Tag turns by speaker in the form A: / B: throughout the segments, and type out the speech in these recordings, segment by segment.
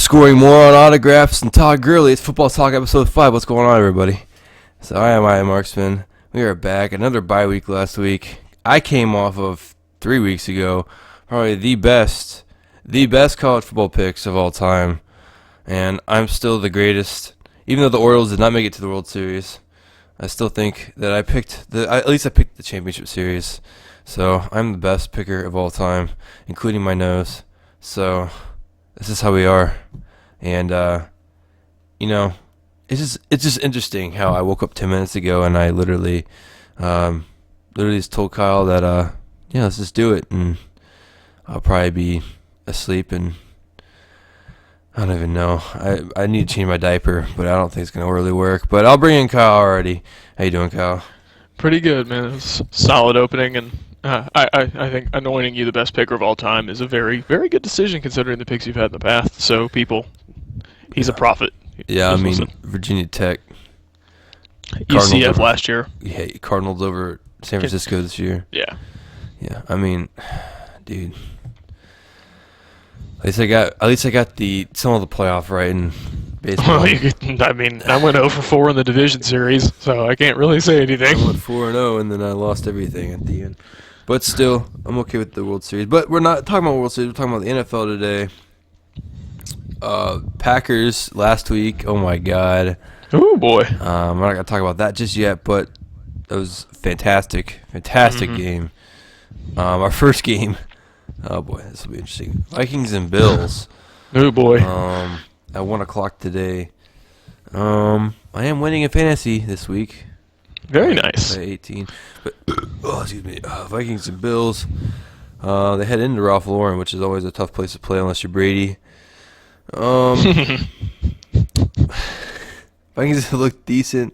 A: Scoring more on autographs than Todd Gurley. It's Football Talk episode 5. What's going on, everybody? So I am Marksman. We are back. Another bye week last week. I came off of 3 weeks ago. Probably the best college football picks of all time. And I'm still the greatest. Even though the Orioles did not make it to the World Series, I still think that I picked the championship series. So I'm the best picker of all time, including my nose. So this is how we are. And it's just interesting how I woke up 10 minutes ago and I literally just told Kyle that let's just do it, and I'll probably be asleep, and I don't even know. I need to change my diaper, but I don't think it's gonna really work. But I'll bring in Kyle already. How you doing, Kyle?
B: Pretty good, man. It was a solid opening, and I think anointing you the best picker of all time is a very, very good decision considering the picks you've had in the past. So, people, he's a prophet.
A: Yeah,
B: Just
A: I mean,
B: listen.
A: Virginia Tech.
B: UCF last year.
A: Yeah, Cardinals over San Francisco this year.
B: Yeah.
A: Yeah, I mean, dude. At least I got some of the playoff right in baseball.
B: Well, I went 0 for 4 in the division series, so I can't really say anything.
A: I went 4-0, and then I lost everything at the end. But still, I'm okay with the World Series. But we're not talking about World Series. We're talking about the NFL today. Packers last week. Oh my God.
B: Oh boy.
A: I'm not gonna talk about that just yet, but it was fantastic game. Our first game. Oh boy, this will be interesting. Vikings and Bills.
B: Oh boy.
A: At 1 o'clock today. I am winning in fantasy this week.
B: Very nice.
A: By 18. But excuse me. Vikings and Bills. They head into Ralph Lauren, which is always a tough place to play unless you're Brady. Vikings look decent.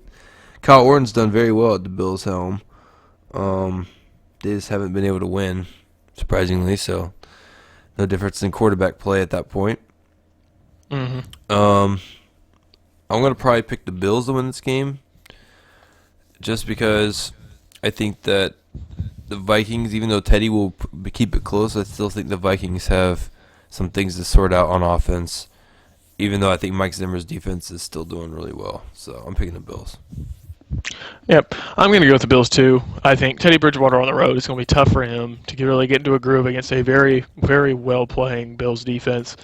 A: Kyle Orton's done very well at the Bills' helm. They just haven't been able to win, surprisingly. So, no difference in quarterback play at that point.
B: Mm-hmm.
A: I'm gonna probably pick the Bills to win this game, just because I think that the Vikings, even though Teddy will keep it close, I still think the Vikings have some things to sort out on offense, even though I think Mike Zimmer's defense is still doing really well. So I'm picking the Bills.
B: Yep, I'm going to go with the Bills too. I think Teddy Bridgewater on the road is going to be tough for him to really get into a groove against a very, very well-playing Bills defense.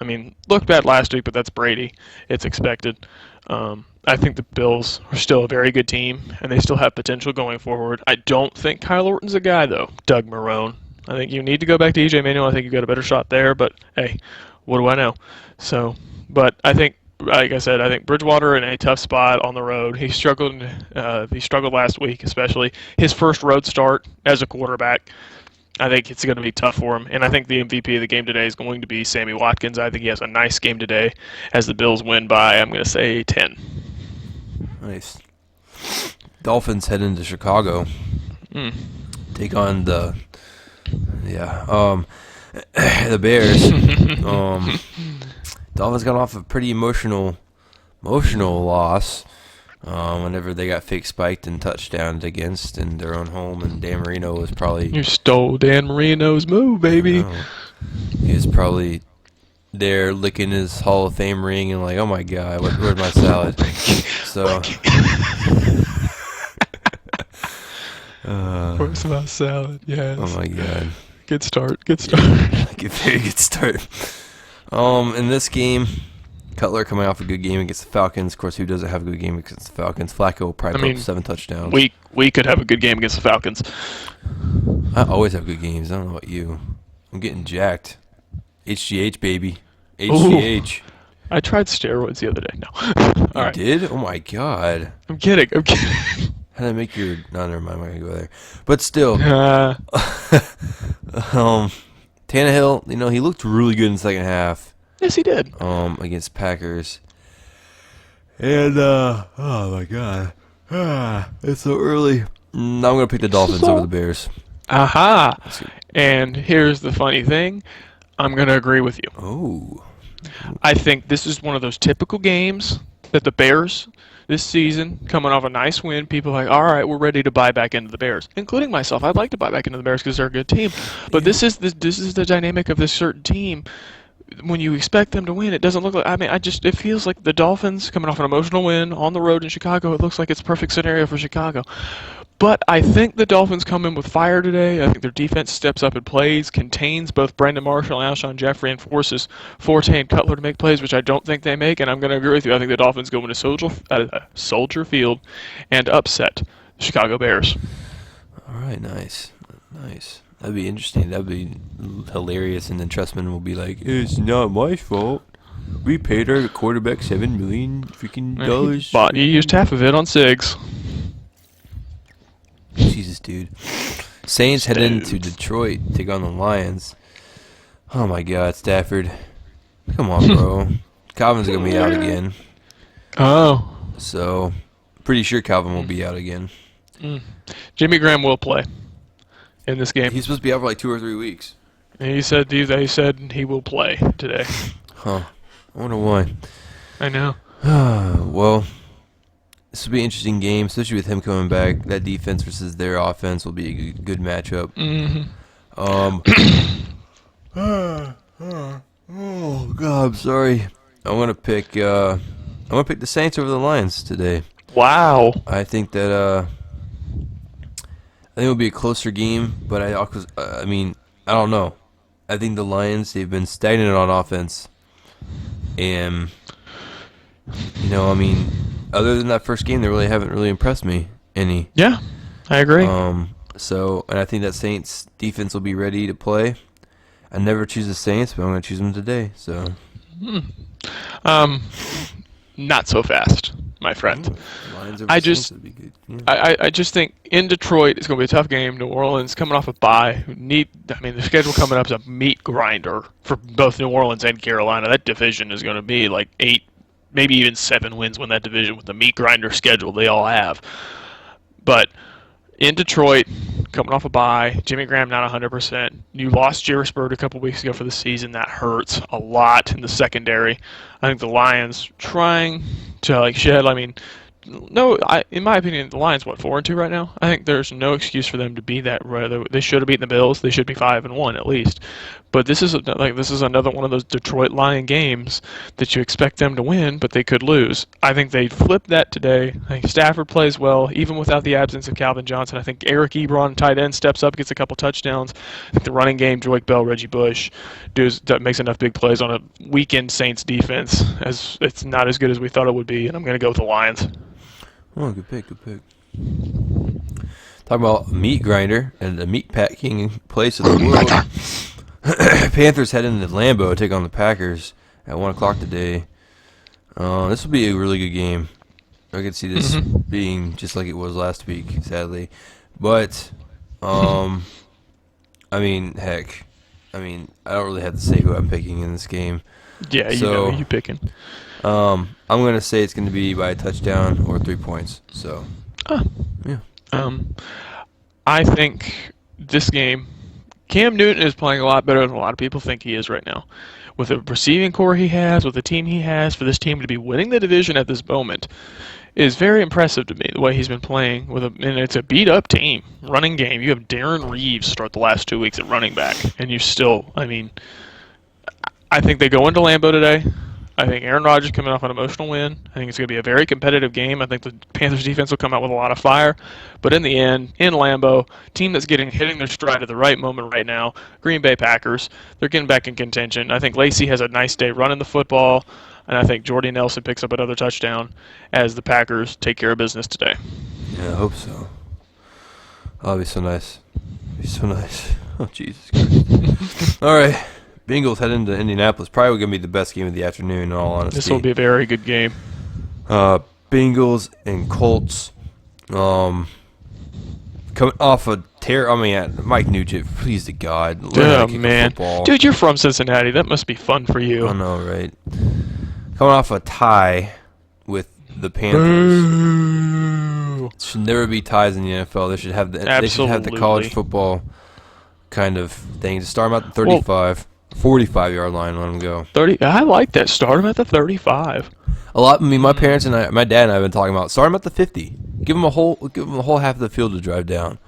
B: I mean, looked bad last week, but that's Brady. It's expected. I think the Bills are still a very good team, and they still have potential going forward. I don't think Kyle Orton's a guy, though. Doug Marrone. I think you need to go back to E.J. Manuel. I think you've got a better shot there, but hey, what do I know? So, but I think, like I said, I think Bridgewater in a tough spot on the road. He struggled last week, especially his first road start as a quarterback. I think it's going to be tough for him, and I think the MVP of the game today is going to be Sammy Watkins. I think he has a nice game today as the Bills win by, I'm going to say, 10.
A: Nice. Dolphins head into Chicago. Take on the Bears. Dolphins got off a pretty emotional loss whenever they got fake spiked and touchdowns against in their own home, and Dan Marino was probably...
B: You stole Dan Marino's move, baby.
A: He was probably there licking his Hall of Fame ring and like, oh my God, where's my salad? So...
B: Where's my salad? Yes.
A: Oh my God.
B: Good start.
A: Very good start. In this game, Cutler coming off a good game against the Falcons. Of course, who doesn't have a good game against the Falcons? Flacco will probably put up 7 touchdowns.
B: We could have a good game against the Falcons.
A: I always have good games. I don't know about you. I'm getting jacked. HGH, baby. HGH.
B: Ooh. I tried steroids the other day. No. All right.
A: You did? Oh my God.
B: I'm kidding.
A: How did I make your... No, never mind. I'm not going to go there. But still. Tannehill, he looked really good in the second half.
B: Yes, he did.
A: Against Packers. And, oh my God. It's so early. I'm going to pick the Dolphins over the Bears.
B: Aha. And here's the funny thing. I'm going to agree with you.
A: Oh.
B: I think this is one of those typical games that the Bears this season, coming off a nice win, people are like, all right, we're ready to buy back into the Bears, including myself. I'd like to buy back into the Bears because they're a good team. But this is the dynamic of this certain team. when you expect them to win, it doesn't look like. I mean, it feels like the Dolphins coming off an emotional win on the road in Chicago. It looks like it's a perfect scenario for Chicago. But I think the Dolphins come in with fire today. I think their defense steps up and plays, contains both Brandon Marshall and Alshon Jeffrey, and forces Forte and Cutler to make plays, which I don't think they make. And I'm going to agree with you. I think the Dolphins go into Soldier Field and upset the Chicago Bears.
A: All right, nice. That'd be interesting. That'd be hilarious. And then Trustman will be like, "It's not my fault. We paid our quarterback $7 million freaking dollars."
B: But you used half of it on Siggs.
A: Jesus, dude. Saints head into Detroit, take on the Lions. Oh my God, Stafford. Come on, bro. Calvin's gonna be out again.
B: Oh.
A: So, pretty sure Calvin will be out again.
B: Jimmy Graham will play in this game.
A: He's supposed to be out for like 2 or 3 weeks.
B: And they said he will play today.
A: Huh. I wonder why.
B: I know.
A: Well, this will be an interesting game, especially with him coming back. That defense versus their offense will be a good matchup. Oh God, I'm sorry. I'm gonna pick the Saints over the Lions today.
B: Wow.
A: I think that it'll be a closer game, but I don't know. I think the Lions, they've been stagnant on offense, and other than that first game, they really haven't really impressed me any.
B: Yeah, I agree.
A: And I think that Saints defense will be ready to play. I never choose the Saints, but I'm going to choose them today. So,
B: not so fast, my friend.
A: Lions over
B: I
A: Saints
B: just,
A: would be good. Yeah.
B: I just think in Detroit it's going to be a tough game. New Orleans coming off a bye. The schedule coming up is a meat grinder for both New Orleans and Carolina. That division is going to be like 8, maybe even 7 wins win that division with the meat grinder schedule they all have. But in Detroit, coming off a bye, Jimmy Graham not 100%. You lost Jairus Byrd a couple weeks ago for the season. That hurts a lot in the secondary. I think the Lions trying to shed. In my opinion, the Lions 4-2 right now. I think there's no excuse for them to be that. They should have beaten the Bills. They should be 5-1 at least. But this is another one of those Detroit Lion games that you expect them to win, but they could lose. I think they flipped that today. I think Stafford plays well, even without the absence of Calvin Johnson. I think Eric Ebron, tight end, steps up, gets a couple touchdowns. I think the running game, Joique Bell, Reggie Bush, makes enough big plays on a weakened Saints defense. As it's not as good as we thought it would be, and I'm going to go with the Lions.
A: Oh, good pick. Talking about meat grinder and the meat packing place of the world. Panthers head into Lambeau, take on the Packers at 1 o'clock today. This will be a really good game. I can see this being just like it was last week, sadly. But, heck. I don't really have to say who I'm picking in this game.
B: Yeah, you know who you're picking.
A: I'm going to say it's going to be by a touchdown or 3 points. So, yeah.
B: I think this game, Cam Newton is playing a lot better than a lot of people think he is right now. With the receiving core he has, with the team he has, for this team to be winning the division at this moment is very impressive to me, the way he's been playing. And it's a beat-up team, running game. You have Darren Reeves start the last 2 weeks at running back, and you still, I think they go into Lambeau today. I think Aaron Rodgers coming off an emotional win. I think it's going to be a very competitive game. I think the Panthers defense will come out with a lot of fire. But in the end, in Lambeau, team that's hitting their stride at the right moment right now, Green Bay Packers, they're getting back in contention. I think Lacey has a nice day running the football, and I think Jordy Nelson picks up another touchdown as the Packers take care of business today.
A: Yeah, I hope so. Oh, it'll be so nice. It'll be so nice. Oh, Jesus Christ. All right. Bengals head into Indianapolis. Probably going to be the best game of the afternoon, in all honesty.
B: This will be a very good game.
A: Bengals and Colts. Coming off a tear. Mike Nugent, please to God.
B: Oh, man. Dude, you're from Cincinnati. That must be fun for you.
A: I know, right? Coming off a tie with the Panthers.
B: Boo.
A: Should never be ties in the NFL. They should have the college football kind of thing. To start them at the 35. 45-yard line, let them go.
B: 30. I like that. Start them at the 35.
A: My parents and my dad and I have been talking about start them at the 50. Give them a whole half of the field to drive down.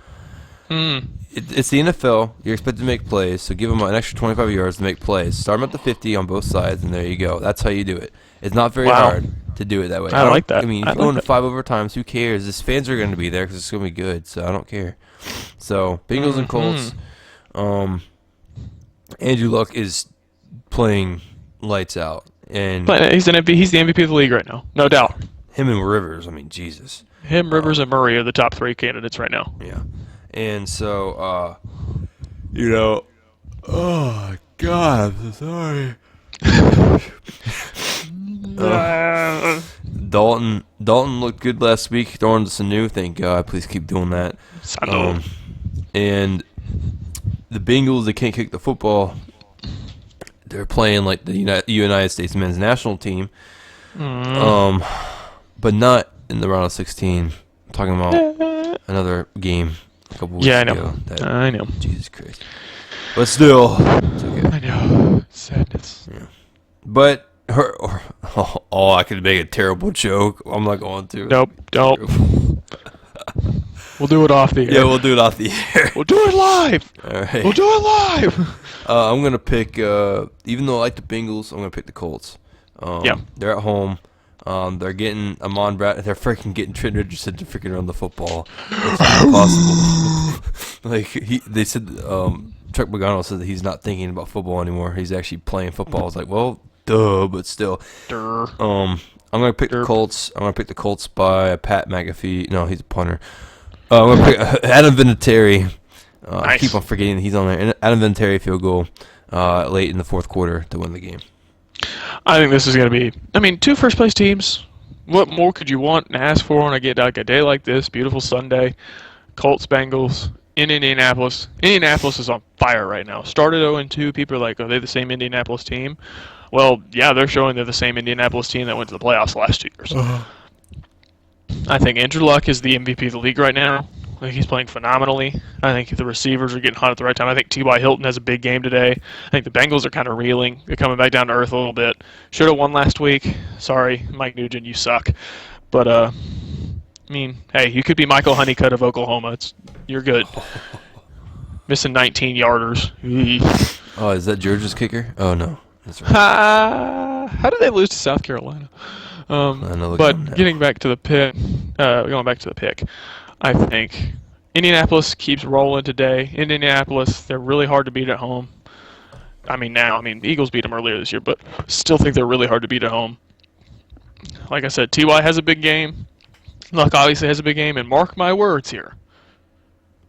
A: it's the NFL. You're expected to make plays, so give them an extra 25 yards to make plays. Start them at the 50 on both sides, and there you go. That's how you do it. It's not very
B: Wow.
A: hard to do it that way.
B: I like that.
A: I mean, if
B: I
A: you
B: like
A: go into
B: that.
A: 5 overtimes, who cares? His fans are going to be there because it's going to be good, so I don't care. So, Bengals and Colts. Andrew Luck is playing lights out. And
B: But he's the MVP of the league right now, no doubt.
A: him and Rivers, I mean, Jesus.
B: Him, Rivers, and Murray are the top 3 candidates right now.
A: Yeah. And so, oh, God, I'm so sorry. Dalton looked good last week. Throwing to Sanu, thank God. Please keep doing that. And the Bengals, they can't kick the football. They're playing like the United States men's national team, but not in the round of 16. I'm talking about another game a couple weeks ago.
B: I know.
A: Jesus Christ. But still, it's okay.
B: I know. Sadness.
A: Yeah. But I could make a terrible joke. I'm not going to.
B: Nope. Don't. We'll do it off the air.
A: Yeah, we'll do it off the air.
B: We'll do it live.
A: All right.
B: We'll do it live.
A: I'm going to pick, even though I like the Bengals, I'm going to pick the Colts. They're at home. They're getting Amon Brad. They're freaking getting Trent Richardson to freaking run the football. It's impossible. They said, Chuck Pagano said that he's not thinking about football anymore. He's actually playing football. It's like, well, duh, but still. I'm going to pick the Colts. I'm going to pick the Colts by Pat McAfee. No, he's a punter. I'm going to pick Adam Vinatieri.
B: Nice.
A: I keep on forgetting that he's on there. And Adam Vinatieri field goal late in the fourth quarter to win the game.
B: I think this is going to be, 2 first-place teams. What more could you want and ask for on a day like this? Beautiful Sunday. Colts, Bengals, in Indianapolis. Indianapolis is on fire right now. Started 0-2. People are like, are they the same Indianapolis team? Well, yeah, they're showing they're the same Indianapolis team that went to the playoffs the last 2 years. I think Andrew Luck is the MVP of the league right now. I think he's playing phenomenally. I think the receivers are getting hot at the right time. I think T.Y. Hilton has a big game today. I think the Bengals are kind of reeling. They're coming back down to earth a little bit. Should have won last week. Sorry, Mike Nugent, you suck. But, hey, you could be Michael Honeycutt of Oklahoma. You're good. Missing 19 yarders.
A: Oh, is that Georgia's kicker? Oh, no. That's right.
B: How did they lose to South Carolina? But getting back to the pick, going back to the pick, I think Indianapolis keeps rolling today. Indianapolis, they're really hard to beat at home. The Eagles beat them earlier this year, but still think they're really hard to beat at home. Like I said, T.Y. has a big game. Luck obviously has a big game, and mark my words here.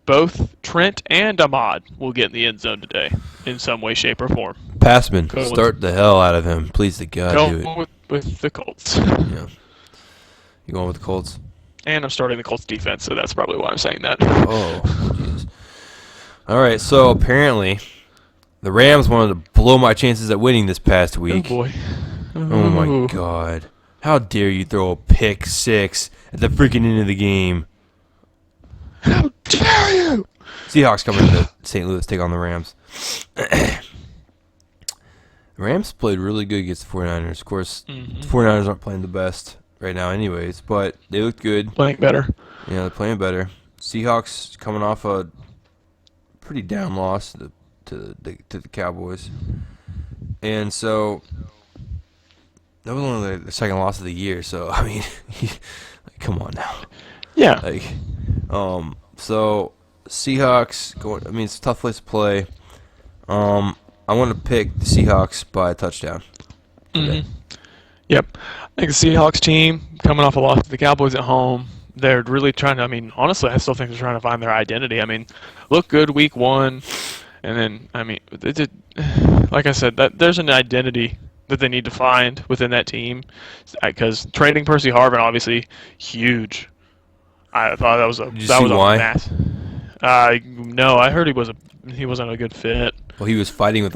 B: Both Trent and Ahmad will get in the end zone today in some way, shape, or form.
A: Passman, start the hell out of him. Please to God, do it.
B: With the Colts.
A: Yeah. You going with the Colts?
B: And I'm starting the Colts defense, so that's probably why I'm saying that.
A: Oh, jeez. All right, so apparently the Rams wanted to blow my chances at winning this past week.
B: Oh, boy.
A: Oh, my God. How dare you throw a pick 6 at the freaking end of the game?
B: How dare you!
A: Seahawks coming to St. Louis to take on the Rams. Rams played really good against the 49ers. Of course, the 49ers aren't playing the best right now anyways, but they looked good.
B: Playing better.
A: Yeah, they're playing better. Seahawks coming off a pretty down loss to the Cowboys. And so that was only the second loss of the year, so I mean, come on now.
B: Yeah.
A: So Seahawks going. I mean, it's a tough place to play. I want to pick the Seahawks by a touchdown.
B: Mm-hmm. Yep. I think the Seahawks team, coming off a loss to the Cowboys at home, they're really trying to, honestly, I still think they're trying to find their identity. Look good week 1, and then, like I said, there's an identity that they need to find within that team, because trading Percy Harvin, obviously, huge. I thought that was a mass. No, I heard he wasn't a good fit.
A: Well, he was fighting with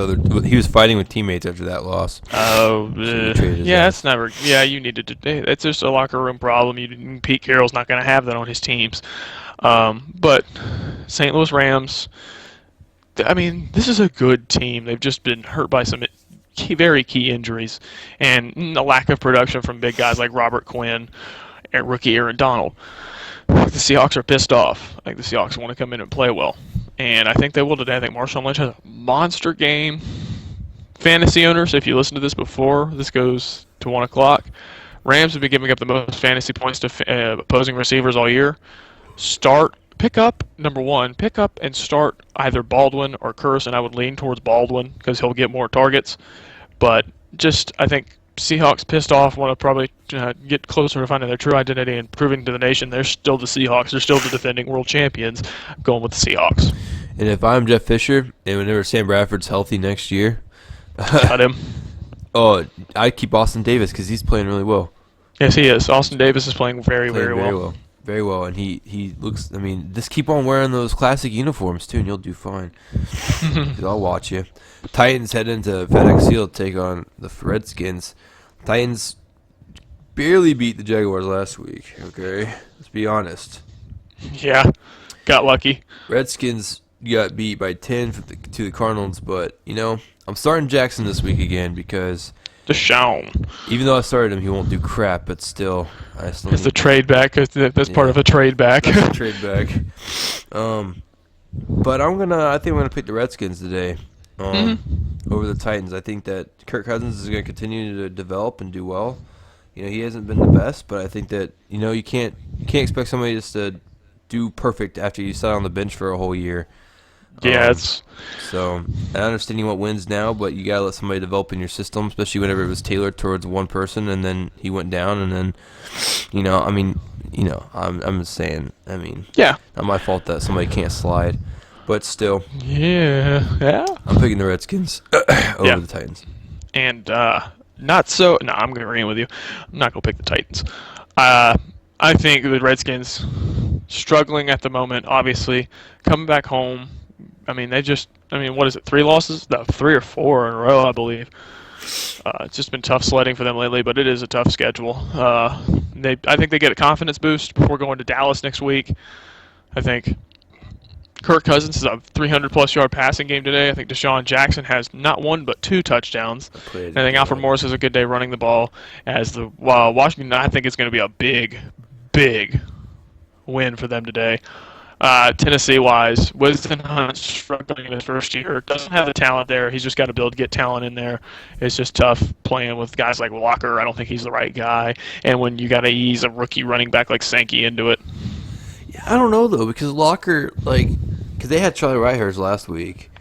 A: teammates after that loss.
B: Oh, that's never. Yeah, you needed to. It's just a locker room problem. Pete Carroll's not going to have that on his teams. But St. Louis Rams. This is a good team. They've just been hurt by some very key injuries and a lack of production from big guys like Robert Quinn and rookie Aaron Donald. The Seahawks are pissed off. I think the Seahawks want to come in and play well. and I think they will today. I think Marshawn Lynch has a monster game. Fantasy owners, if you listened to this before, this goes to 1 o'clock. Rams have been giving up the most fantasy points to opposing receivers all year. Pick up and start either Baldwin or Curse, and I would lean towards Baldwin because he'll get more targets. But I think Seahawks pissed off, want to probably get closer to finding their true identity and proving to the nation they're still the Seahawks. They're still the defending world champions. I'm going with the Seahawks.
A: And if I'm Jeff Fisher, and whenever Sam Bradford's healthy next year,
B: Cut him.
A: oh, I'd keep Austin Davis because he's playing really well.
B: Yes, he is. Austin Davis is playing very well.
A: Very well, and he looks. I mean, just keep on wearing those classic uniforms too, and you'll do fine. 'Cause I'll watch you. Titans head into FedEx Field to take on the Redskins. Titans barely beat the Jaguars last week. Okay, let's be honest.
B: Yeah, got lucky.
A: Redskins got beat by 10 to the Cardinals, but I'm starting Jackson this week again because
B: Deshaun.
A: even though I started him, he won't do crap. But still,
B: It's the trade back. That's part of a trade back.
A: That's a trade back. But I think I'm gonna pick the Redskins today over the Titans. I think that Kirk Cousins is gonna continue to develop and do well. He hasn't been the best, but I think that you can't expect somebody just to do perfect after you sat on the bench for a whole year.
B: Yeah,
A: So I understand you want wins now, but you gotta let somebody develop in your system, especially whenever it was tailored towards one person, and then he went down, and then, I'm just saying,
B: yeah,
A: not my fault that somebody can't slide, but still,
B: yeah.
A: I'm picking the Redskins over the Titans.
B: And not so. No, I'm gonna agree with you. I'm not gonna pick the Titans. I think the Redskins struggling at the moment. Obviously, coming back home. What is it? 3 losses? No, 3 or 4 in a row, I believe. It's just been tough sledding for them lately, but it is a tough schedule. I think they get a confidence boost before going to Dallas next week. I think Kirk Cousins is a 300-plus yard passing game today. I think Deshaun Jackson has not 1 but 2 touchdowns. And I think Alfred Morris has a good day running the ball. Washington, I think it's going to be a big win for them today. Tennessee-wise, Winston Hunt struggling in his first year. Doesn't have the talent there. He's just got to be able to get talent in there. It's just tough playing with guys like Walker. I don't think he's the right guy. And when you got to ease a rookie running back like Sankey into it.
A: Yeah, I don't know, though, because Locker, because they had Charlie Whitehurst last week.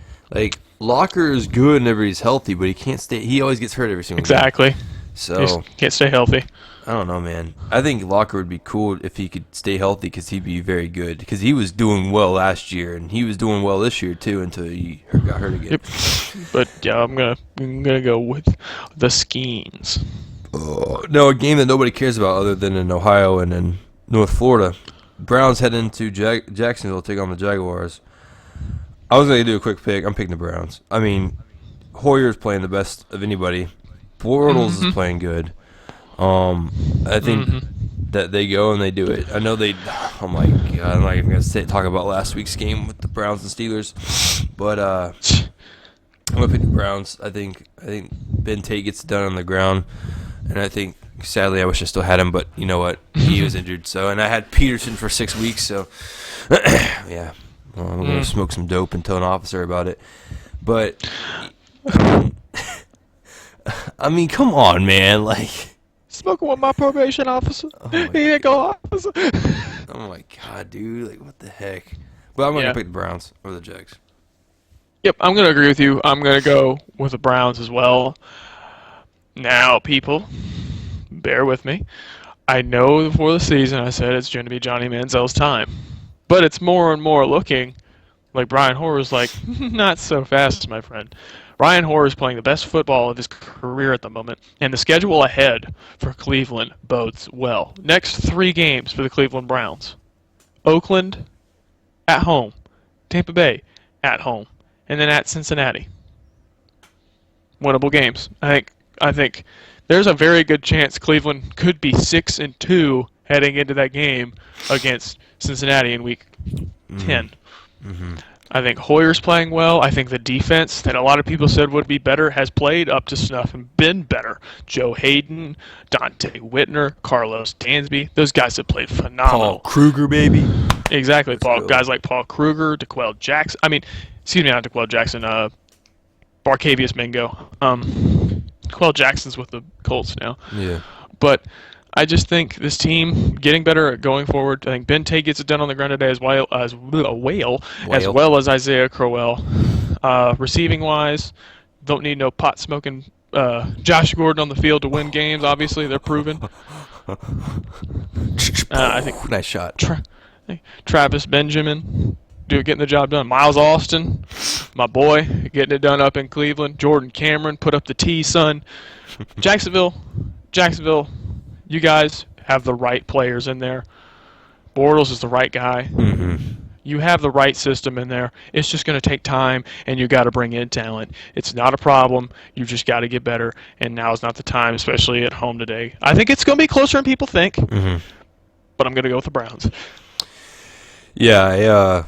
A: Locker is good whenever he's healthy, but he can't stay. He always gets hurt every single game.
B: Exactly.
A: So
B: he can't stay healthy.
A: I don't know, man. I think Locker would be cool if he could stay healthy because he'd be very good. Because he was doing well last year, and he was doing well this year too until he got hurt again.
B: Yep. But yeah, I'm gonna go with the Skeens.
A: No, a game that nobody cares about other than in Ohio and in North Florida. Browns head into Jacksonville to take on the Jaguars. I was gonna do a quick pick. I'm picking the Browns. Hoyer's playing the best of anybody. Bortles is playing good. I think that they go and they do it. I know they. Oh my God! I'm not even gonna talk about last week's game with the Browns and Steelers, but I'm gonna pick the Browns. I think Ben Tate gets it done on the ground, and I think sadly I wish I still had him, but you know what? He was injured, and I had Peterson for 6 weeks, so yeah. Well, I'm gonna smoke some dope and tell an officer about it, but come on, man,
B: Smoking with my probation officer. Officer.
A: Oh my God, dude! What the heck? But I'm gonna pick the Browns over the Jags.
B: Yep, I'm gonna agree with you. I'm gonna go with the Browns as well. Now, people, bear with me. I know before the season I said it's going to be Johnny Manziel's time, but it's more and more looking like Brian Hoyer's not so fast, my friend. Brian Hoyer is playing the best football of his career at the moment, and the schedule ahead for Cleveland bodes well. Next 3 games for the Cleveland Browns. Oakland, at home. Tampa Bay, at home. And then at Cincinnati. Winnable games. I think there's a very good chance Cleveland could be 6-2 heading into that game against Cincinnati in Week 10. I think Hoyer's playing well. I think the defense that a lot of people said would be better has played up to snuff and been better. Joe Hayden, Dante Whitner, Carlos Dansby, those guys have played phenomenal.
A: Paul Kruger, baby.
B: Exactly.
A: Let's go.
B: Guys like Paul Kruger, DeQuell Jackson. I mean, excuse me, not DeQuell Jackson. Barcavius Mingo. DeQuell Jackson's with the Colts now.
A: Yeah.
B: But I just think this team getting better at going forward. I think Ben Tate gets it done on the ground today as well as Isaiah Crowell. Receiving wise, don't need no pot smoking Josh Gordon on the field to win games. Obviously, they're proven. I think
A: Nice shot.
B: Travis Benjamin getting the job done. Miles Austin, my boy, getting it done up in Cleveland. Jordan Cameron put up the T, son. Jacksonville, you guys have the right players in there. Bortles is the right guy.
A: Mm-hmm.
B: You have the right system in there. It's just going to take time, and you got to bring in talent. It's not a problem. You just got to get better, and now is not the time, especially at home today. I think it's going to be closer than people think, but I'm going to go with the Browns.
A: Yeah,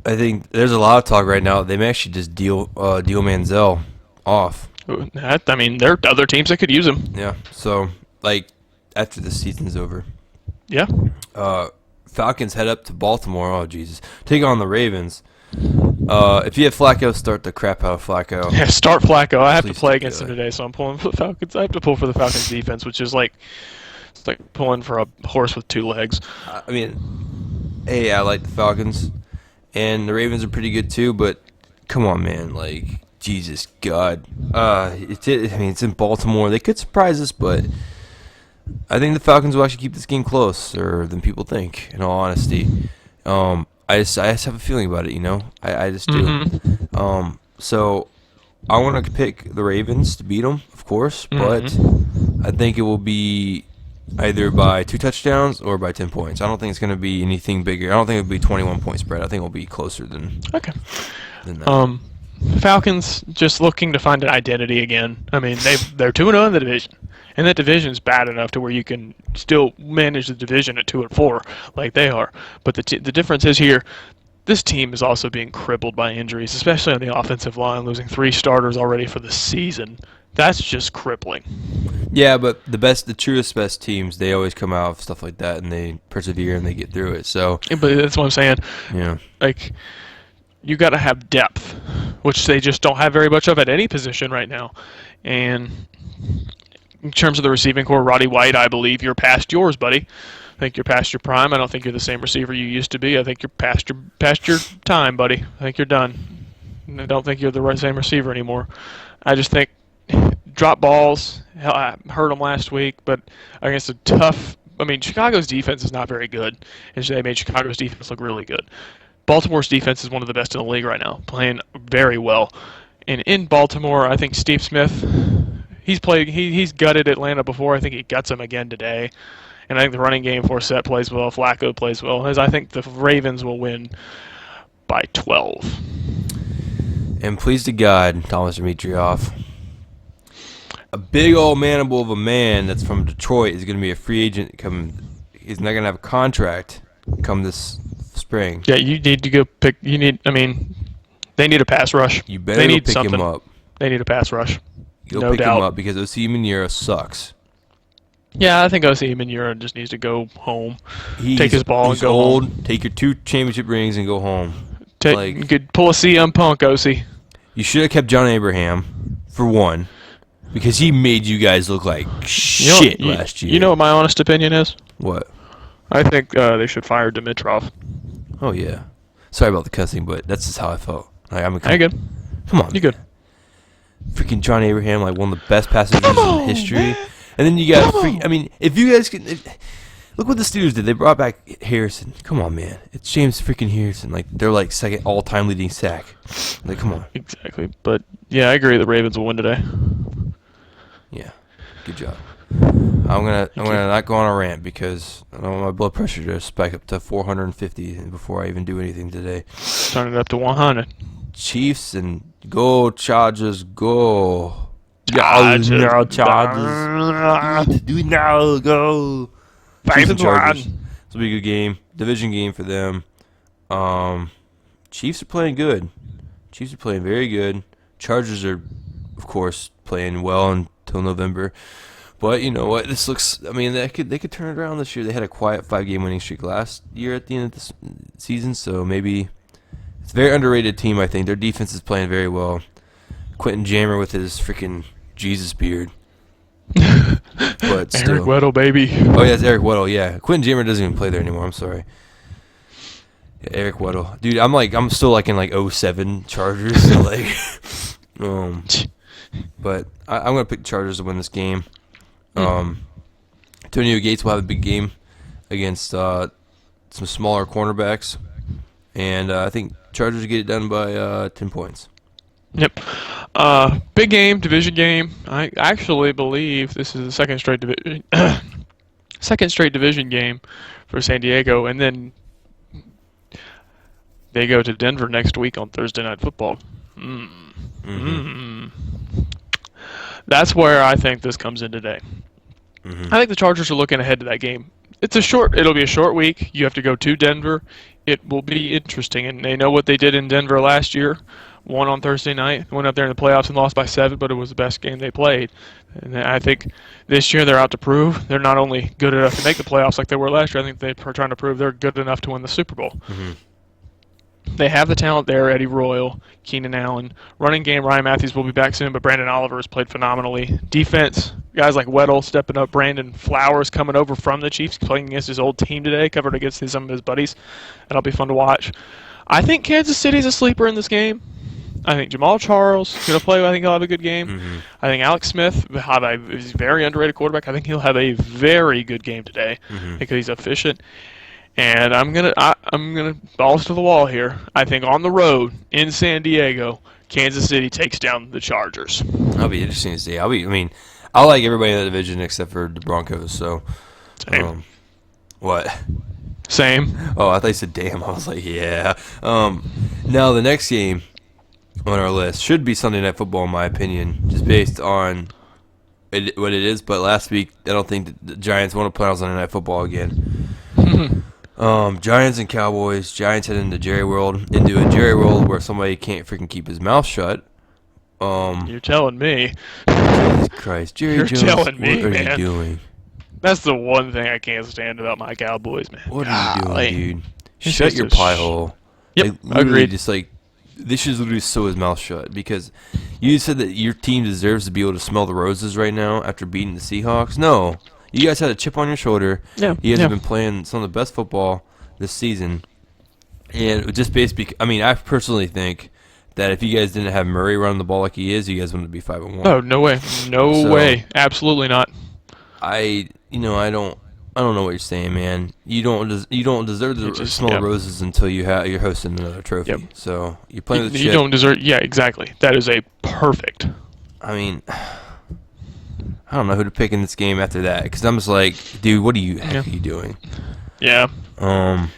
A: I think there's a lot of talk right now. They may actually just deal Manziel off.
B: I mean, there are other teams that could use him.
A: Yeah. So, like, after the season's over.
B: Yeah.
A: Falcons head up to Baltimore. Oh, Jesus. Take on the Ravens. If you have Flacco, start the crap out of Flacco.
B: Yeah, start Flacco. I have to
A: Please
B: play
A: do
B: against
A: that.
B: him today, so I'm pulling for the Falcons. I have to pull for the Falcons defense, which is like it's like pulling for a horse with two legs.
A: I mean, hey, I like the Falcons. And the Ravens are pretty good, too. But, come on, man. Like, Jesus, God. It's in Baltimore. They could surprise us, but I think the Falcons will actually keep this game closer than people think, in all honesty. I just have a feeling about it, you know? I just do. So I want to pick the Ravens to beat them, of course, but I think it will be either by 2 touchdowns or by 10 points. I don't think it's going to be anything bigger. I don't think it'll be 21-point spread. I think it'll be closer than that.
B: Falcons just looking to find an identity again. I mean, they're 2-0 in the division, and that division's bad enough to where you can still manage the division at 2-4 like they are. But the difference is here, this team is also being crippled by injuries, especially on the offensive line, losing 3 starters already for the season. That's just crippling.
A: Yeah, but the truest best teams, they always come out of stuff like that, and they persevere and they get through it. So,
B: But that's what I'm saying.
A: yeah.
B: Like, you got to have depth, which they just don't have very much of at any position right now. And in terms of the receiving core, Roddy White, I believe you're past yours, buddy. I think you're past your prime. I don't think you're the same receiver you used to be. I think you're past your time, buddy. I think you're done. I don't think you're the same receiver anymore. I just think drop balls. Hell, I heard them last week, but against a tough. I mean, Chicago's defense is not very good, and they made Chicago's defense look really good. Baltimore's defense is one of the best in the league right now, playing very well. And in Baltimore, I think Steve Smith, he's gutted Atlanta before. I think he guts them again today. And I think the running game Forsett plays well, Flacco plays well. As I think the Ravens will win by 12.
A: And please to God, Thomas Dimitroff, a big old manimal of a man that's from Detroit is going to be a free agent coming. He's not going to have a contract come this spring.
B: Yeah, you need to go pick. They need a pass rush.
A: You better
B: they
A: go
B: need
A: pick
B: something.
A: him up.
B: They need a pass rush.
A: Go
B: no
A: pick
B: doubt.
A: him up because O.C. Manura sucks.
B: Yeah, I think O.C. Manura just needs to go home.
A: He's
B: take his ball and go
A: old.
B: home.
A: Take your 2 championship rings and go home.
B: You could pull a CM Punk, O.C.
A: You should have kept John Abraham, for one, because he made you guys look like shit last year.
B: You know what my honest opinion is?
A: What?
B: I think they should fire Dimitrov.
A: Oh, yeah. Sorry about the cussing, but that's just how I felt. Like,
B: You good?
A: Come on.
B: You good?
A: Freaking John Abraham, like one of the best passers in history. And then you got if you guys can look what the Steelers did. They brought back Harrison. Come on, man. It's James freaking Harrison. Like they're like second all-time leading sack. Like come on.
B: Exactly. But yeah, I agree the Ravens will win today.
A: Yeah. Good job. I'm gonna not go on a rant because I don't want my blood pressure to spike up to 450 before I even do anything today.
B: Turn it up to 100.
A: Chiefs and go Chargers, go.
B: Chargers.
A: Do it now, go. Chiefs and
B: 5-1.
A: Chargers. This will be a good game. Division game for them. Chiefs are playing good. Chiefs are playing very good. Chargers are, of course, playing well until November. But you know what? This looks. I mean, they could turn it around this year. They had a quiet 5-game winning streak last year at the end of the season, so maybe it's a very underrated team. I think their defense is playing very well. Quentin Jammer with his freaking Jesus beard. But still.
B: Eric Weddle, baby.
A: Oh yeah, it's Eric Weddle. Yeah, Quentin Jammer doesn't even play there anymore. I'm sorry. Yeah, Eric Weddle, dude. I'm still like in like '07 Chargers. So like, but I'm gonna pick the Chargers to win this game. Antonio Gates will have a big game against some smaller cornerbacks, and I think Chargers get it done by 10 points.
B: Yep. Big game, division game. I actually believe this is the second straight division game for San Diego, and then they go to Denver next week on Thursday Night Football. That's where I think this comes in today. I think the Chargers are looking ahead to that game. It'll be a short week. You have to go to Denver. It will be interesting, and they know what they did in Denver last year. Won on Thursday night, went up there in the playoffs and lost by 7, but it was the best game they played. And I think this year they're out to prove they're not only good enough to make the playoffs like they were last year, I think they're trying to prove they're good enough to win the Super Bowl. They have the talent there, Eddie Royal, Keenan Allen. Running game, Ryan Matthews will be back soon, but Brandon Oliver has played phenomenally. Defense, guys like Weddle stepping up. Brandon Flowers coming over from the Chiefs, playing against his old team today, covered against some of his buddies. That'll be fun to watch. I think Kansas City's a sleeper in this game. I think Jamal Charles is going to play. I think he'll have a good game. I think Alex Smith is a very underrated quarterback. I think he'll have a very good game today because he's efficient. And I'm gonna balls to the wall here. I think on the road in San Diego, Kansas City takes down the Chargers.
A: That'll be interesting to see. I like everybody in the division except for the Broncos. So,
B: Same.
A: What?
B: Same.
A: Oh, I thought you said damn. I was like, yeah. Now the next game on our list should be Sunday Night Football, in my opinion, just based on what it is. But last week, I don't think the Giants want to play on Sunday Night Football again. Giants and Cowboys. Giants head into a Jerry World where somebody can't freaking keep his mouth shut.
B: You're telling me.
A: Jesus Christ, Jerry
B: You're
A: Jones,
B: telling me,
A: what are
B: man.
A: you doing?
B: That's the one thing I can't stand about my Cowboys, man.
A: What are you doing, dude?
B: It's
A: Shut
B: just
A: your
B: a
A: pie hole.
B: Yep,
A: Like, literally
B: agreed.
A: Just like they should literally sew his mouth shut because you said that your team deserves to be able to smell the roses right now after beating the Seahawks. No, you guys had a chip on your shoulder.
B: Yeah,
A: You guys have been playing some of the best football this season, and just basically, I mean, I personally think that if you guys didn't have Murray running the ball like he is, you guys wouldn't be 5-1.
B: Oh, no way. No way. Absolutely not.
A: I don't know what you're saying, man. You don't deserve to smell the roses until you're hosting another trophy.
B: Yep.
A: So you're playing with
B: You
A: shit.
B: don't deserve. Yeah, exactly. That is a perfect.
A: I mean, I don't know who to pick in this game after that because I'm just like, dude, what are you doing?
B: Yeah.
A: On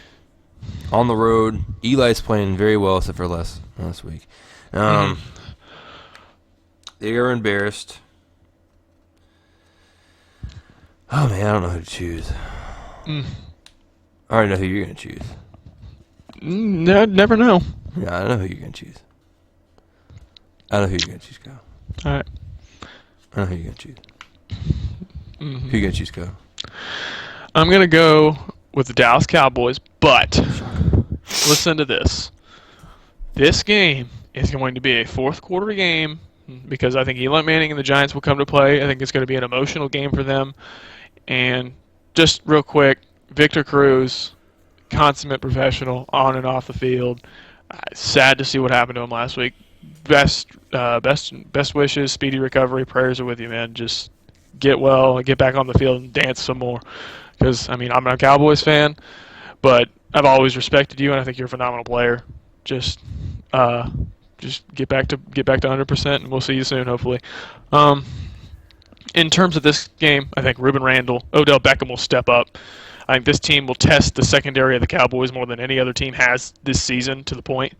A: the road, Eli's playing very well except for last week. They are embarrassed. Oh man, I don't know who to choose. I already know who you're gonna choose.
B: Never know.
A: Yeah, I know who you're gonna choose. I know who you're gonna choose, Kyle.
B: All right.
A: I know who you're gonna choose. Who you gonna choose, Kyle?
B: I'm gonna go with the Dallas Cowboys, but listen to this. This game is going to be a fourth quarter game because I think Eli Manning and the Giants will come to play. I think it's going to be an emotional game for them. And just real quick, Victor Cruz, consummate professional on and off the field. Sad to see what happened to him last week. Best wishes, speedy recovery. Prayers are with you, man. Just get well, get back on the field, and dance some more. Because I mean, I'm not a Cowboys fan, but I've always respected you, and I think you're a phenomenal player. Just get back to 100%, and we'll see you soon, hopefully. In terms of this game, I think Ruben Randall, Odell Beckham will step up. I think this team will test the secondary of the Cowboys more than any other team has this season to the point.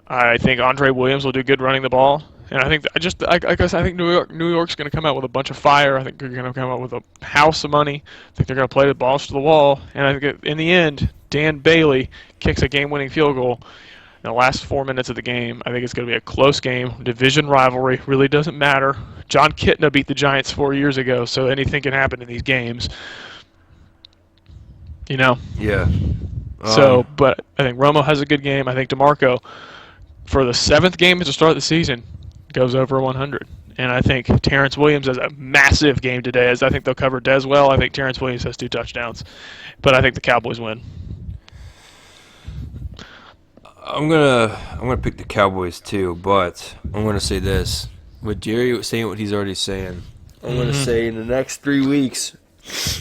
B: I think Andre Williams will do good running the ball. And I think I think New York's going to come out with a bunch of fire. I think they're going to come out with a house of money. I think they're going to play the balls to the wall. And I think in the end, Dan Bailey kicks a game-winning field goal. In the last 4 minutes of the game, I think it's going to be a close game. Division rivalry really doesn't matter. John Kitna beat the Giants 4 years ago, so anything can happen in these games. You know?
A: Yeah.
B: But I think Romo has a good game. I think DeMarco, for the 7th game to start the season, goes over 100. And I think Terrence Williams has a massive game today, as I think they'll cover Dez well. I think Terrence Williams has 2 touchdowns. But I think the Cowboys win.
A: I'm gonna pick the Cowboys too, but I'm gonna say this: with Jerry saying what he's already saying, I'm gonna say in the next 3 weeks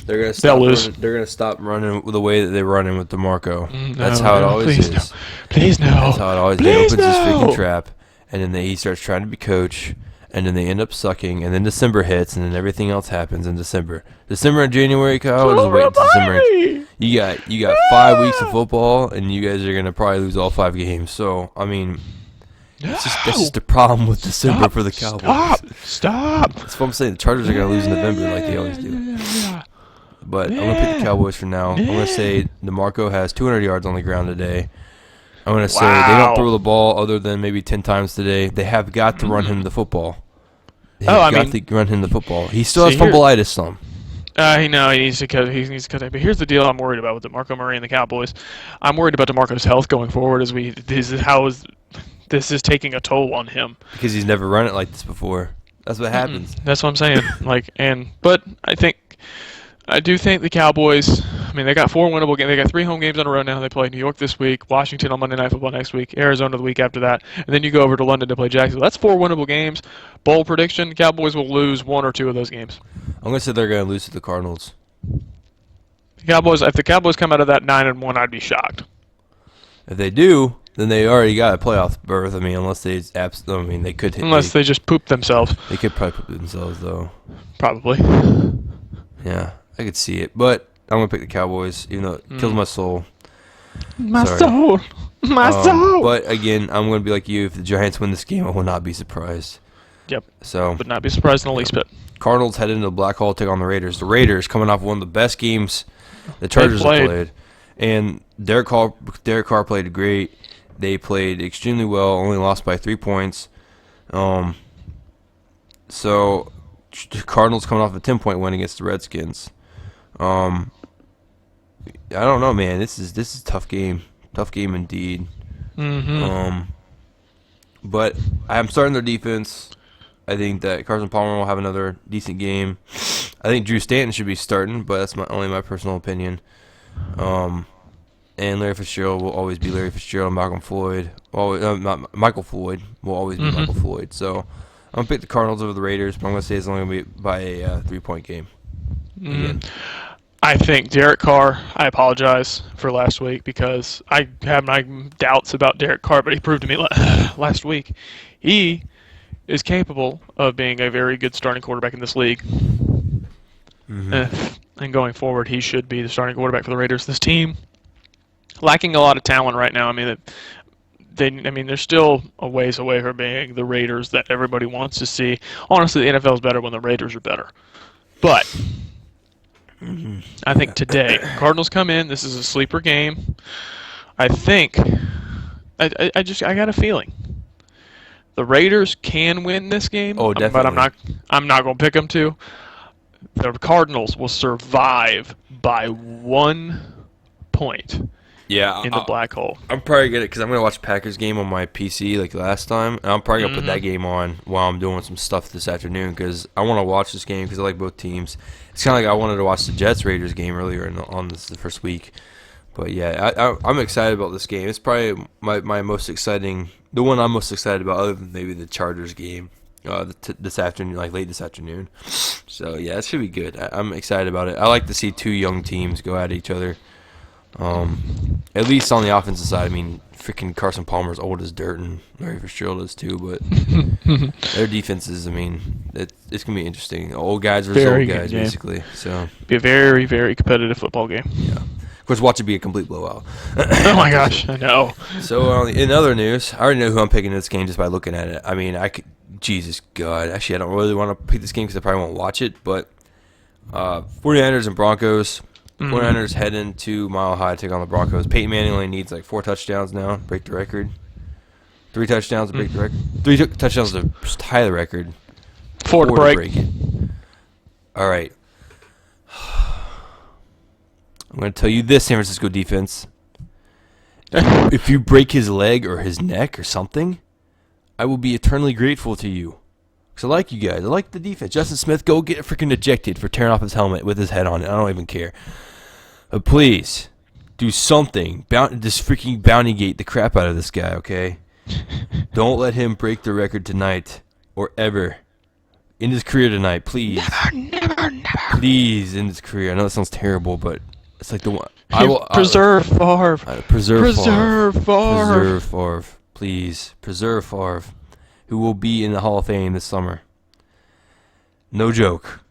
A: they're gonna stop. They're gonna stop running the way that they're running with DeMarco. That's how it always is.
B: No. Please no.
A: That's how it always. He opens his freaking trap, and then he starts trying to be coach. And then they end up sucking, and then December hits, and then everything else happens in December. December and January, Kyle, just wait until December. You got 5 weeks of football, and you guys are gonna probably lose all 5 games. So I mean, that's just the problem with December for the Cowboys.
B: Stop.
A: That's what I'm saying. The Chargers are gonna lose in November like they always do. But I'm gonna pick the Cowboys for now. I'm gonna say DeMarco has 200 yards on the ground today. I'm going to say they don't throw the ball other than maybe 10 times today. They have got to run him the football. They have got to run him the football. He still has fumbleitis some.
B: He needs to cut it. But here's the deal I'm worried about with DeMarco Murray and the Cowboys. I'm worried about DeMarco's health going forward this is taking a toll on him.
A: Because he's never run it like this before. That's what happens.
B: That's what I'm saying. But I do think the Cowboys, they got 4 winnable games. They got 3 home games in a row now. They play New York this week, Washington on Monday Night Football next week, Arizona the week after that, and then you go over to London to play Jacksonville. That's 4 winnable games. Bold prediction, the Cowboys will lose 1 or 2 of those games.
A: I'm going to say they're going to lose to the Cardinals.
B: If the Cowboys come out of that 9-1, I'd be shocked.
A: If they do, then they already got a playoff berth. Unless they they could hit.
B: Unless they just poop themselves.
A: They could probably poop themselves, though.
B: Probably.
A: Yeah. I could see it, but I'm going to pick the Cowboys, even though it kills my soul.
B: My soul.
A: But again, I'm going to be like you. If the Giants win this game, I will not be surprised.
B: Yep.
A: So
B: would not be surprised in the least bit.
A: Cardinals head into the black hole to take on the Raiders. The Raiders coming off one of the best games the Chargers have played. And Derek Carr played great. They played extremely well, only lost by 3 points. So Cardinals coming off a 10-point win against the Redskins. I don't know, man. This is a tough game. Tough game indeed. But I'm starting their defense. I think that Carson Palmer will have another decent game. I think Drew Stanton should be starting, but that's only my personal opinion. And Larry Fitzgerald will always be Larry Fitzgerald. Michael Floyd will always be Michael Floyd. So I'm gonna pick the Cardinals over the Raiders, but I'm gonna say it's only gonna be by a 3-point game. Again.
B: I think Derek Carr, I apologize for last week because I have my doubts about Derek Carr, but he proved to me last week he is capable of being a very good starting quarterback in this league. And going forward, he should be the starting quarterback for the Raiders. This team, lacking a lot of talent right now. They're still a ways away from being the Raiders that everybody wants to see. Honestly, the NFL is better when the Raiders are better. But I think today, Cardinals come in. This is a sleeper game. I think I got a feeling the Raiders can win this game.
A: Oh, definitely.
B: But I'm not going to pick them to. The Cardinals will survive by 1 point.
A: Yeah,
B: in the black hole.
A: I'm probably gonna because I'm gonna watch Packers game on my PC like last time, and I'm probably gonna put that game on while I'm doing some stuff this afternoon because I want to watch this game because I like both teams. It's kind of like I wanted to watch the Jets Raiders game earlier on the first week, but yeah, I'm excited about this game. It's probably my most exciting, the one I'm most excited about, other than maybe the Chargers game this afternoon, like late this afternoon. So yeah, it should be good. I'm excited about it. I like to see 2 young teams go at each other. At least on the offensive side, freaking Carson Palmer's old as dirt, and Larry Fitzgerald is too. But their defenses, it's gonna be interesting. Old guys versus old guys, basically. So
B: be a very, very competitive football game.
A: Yeah, of course, watch it be a complete blowout.
B: Oh my gosh, I know.
A: So in other news, I already know who I'm picking in this game just by looking at it. I could, Jesus God, actually, I don't really want to pick this game because I probably won't watch it. But 49ers and Broncos. 49ers head into Mile High to take on the Broncos. Peyton Manning only needs like 4 touchdowns now, break the record. 3 touchdowns to break the record. 3 touchdowns to tie the record.
B: 4 to break
A: it. All right. I'm going to tell you this, San Francisco defense. If you break his leg or his neck or something, I will be eternally grateful to you. Because I like you guys. I like the defense. Justin Smith, go get freaking ejected for tearing off his helmet with his head on it. I don't even care. But please, do something. Just freaking bounty gate the crap out of this guy, okay? Don't let him break the record tonight or ever. In his career tonight, please.
B: Never.
A: Please, in his career. I know that sounds terrible, but it's like the one.
B: Preserve Favre.
A: Preserve
B: Favre.
A: Favre. Please. Preserve Favre, who will be in the Hall of Fame this summer. No joke.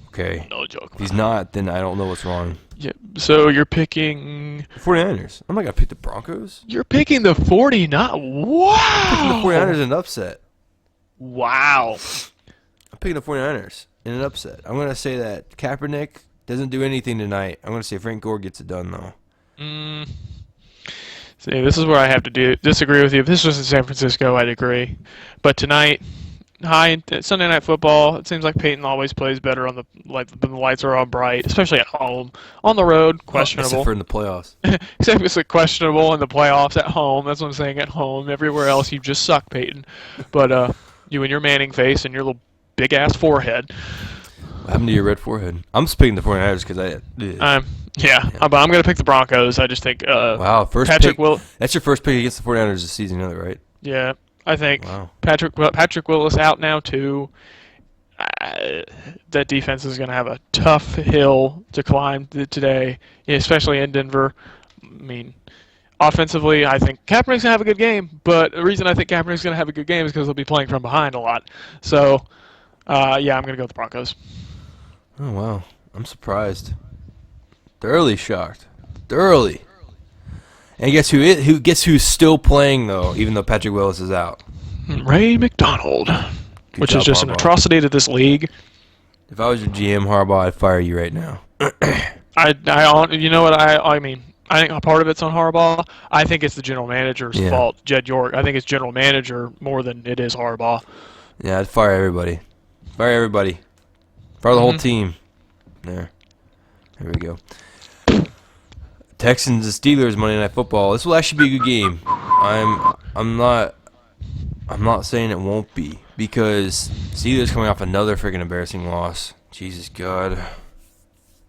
A: Okay.
B: No joke.
A: If he's not, then I don't know what's wrong.
B: Yeah. So you're picking
A: 49ers. I'm not going to pick the Broncos.
B: You're picking the 49. Wow.
A: I'm picking the 49ers in an upset.
B: Wow.
A: I'm picking the 49ers in an upset. I'm going to say that Kaepernick doesn't do anything tonight. I'm going to say Frank Gore gets it done, though.
B: See, this is where I have to disagree with you. If this was in San Francisco, I'd agree. But tonight, Sunday Night Football, it seems like Peyton always plays better on when the lights are on bright, especially at home. On the road, questionable.
A: Except for in the playoffs.
B: Except it's questionable in the playoffs at home. That's what I'm saying, at home. Everywhere else, you just suck, Peyton. But you and your Manning face and your little big-ass forehead.
A: What happened to your red forehead? I'm just picking the 49ers because
B: but I'm going to pick the Broncos. I just think
A: wow, first
B: Patrick
A: pick. That's your first pick against the 49ers this season, right?
B: Yeah, I think Patrick Willis out now too. That defense is going to have a tough hill to climb today, especially in Denver. I mean, offensively, I think Kaepernick's going to have a good game, but the reason I think Kaepernick's going to have a good game is because he'll be playing from behind a lot. So, I'm going to go with the Broncos.
A: Oh, wow. I'm surprised. Thoroughly shocked. Thoroughly. And guess who's still playing, though, even though Patrick Willis is out?
B: Ray McDonald. Which is just Harbaugh. An atrocity to this league.
A: If I was your GM, Harbaugh, I'd fire you right now.
B: You know what, I mean, I think a part of it's on Harbaugh. I think it's the general manager's fault, Jed York. I think it's general manager more than it is Harbaugh.
A: Yeah, I'd fire everybody. Fire the whole team. There we go. Texans and Steelers Monday Night Football. This will actually be a good game. I'm not saying it won't be, because Steelers coming off another freaking embarrassing loss. Jesus God.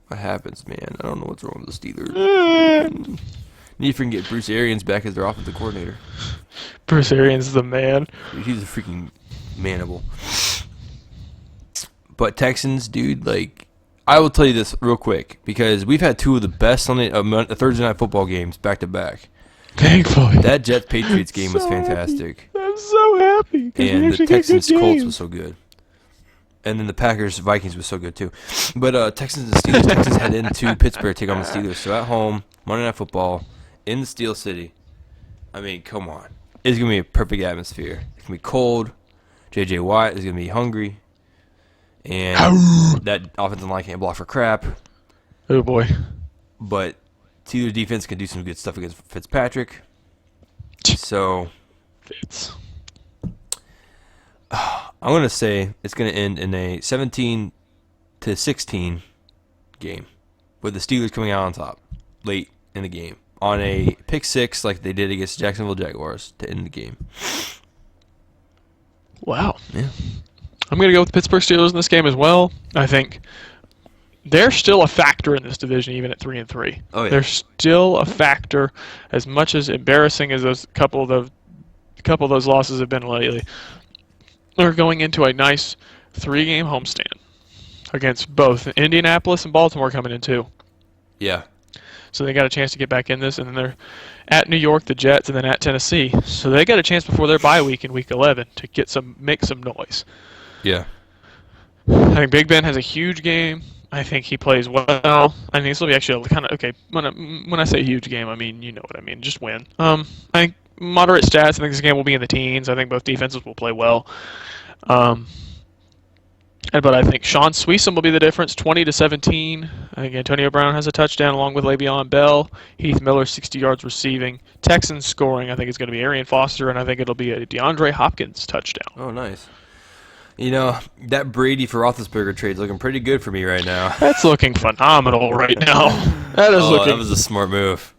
A: What happens, man? I don't know what's wrong with the Steelers. Need to get Bruce Arians back as their offensive coordinator.
B: Bruce Arians is the man.
A: He's a freaking manimal. But Texans, dude, I will tell you this real quick, because we've had two of the best Thursday night football games back to back.
B: Thankfully.
A: That Jets-Patriots game was fantastic.
B: I'm so happy.
A: And the Texans-Colts was so good. And then the Packers-Vikings was so good, too. But Texans and Steelers, Texans head into Pittsburgh to take on the Steelers. So at home, Monday Night Football, in the Steel City. I mean, come on. It's going to be a perfect atmosphere. It's going to be cold. J.J. Watt is going to be hungry. And that offensive line can't block for crap.
B: Oh, boy.
A: But Steelers defense can do some good stuff against Fitzpatrick. So, I'm going to say it's going to end in a 17-16 game, with the Steelers coming out on top late in the game on a pick six like they did against Jacksonville Jaguars to end the game.
B: Wow.
A: Yeah.
B: I'm going to go with the Pittsburgh Steelers in this game as well. I think they're still a factor in this division, even at 3-3.
A: Oh, yeah.
B: They're still a factor, as much as embarrassing as those couple of those losses have been lately. They're going into a nice 3-game homestand against both Indianapolis and Baltimore coming in too.
A: Yeah.
B: So they got a chance to get back in this, and then they're at New York, the Jets, and then at Tennessee. So they got a chance before their bye week in Week 11 to make some noise.
A: Yeah.
B: I think Big Ben has a huge game. I think he plays well. I think this will be actually kind of okay. When I say huge game, I mean, you know what I mean. Just win. I think moderate stats. I think this game will be in the teens. I think both defenses will play well. I But I think Sean Sweesom will be the difference, 20-17. I think Antonio Brown has a touchdown along with Le'Veon Bell. Heath Miller, 60 yards receiving. Texans scoring, I think it's going to be Arian Foster, and I think it'll be a DeAndre Hopkins touchdown.
A: Oh, nice. You know, that Brady for Roethlisberger trade's looking pretty good for me right now.
B: That's looking phenomenal right now. That is looking.
A: That was a smart move.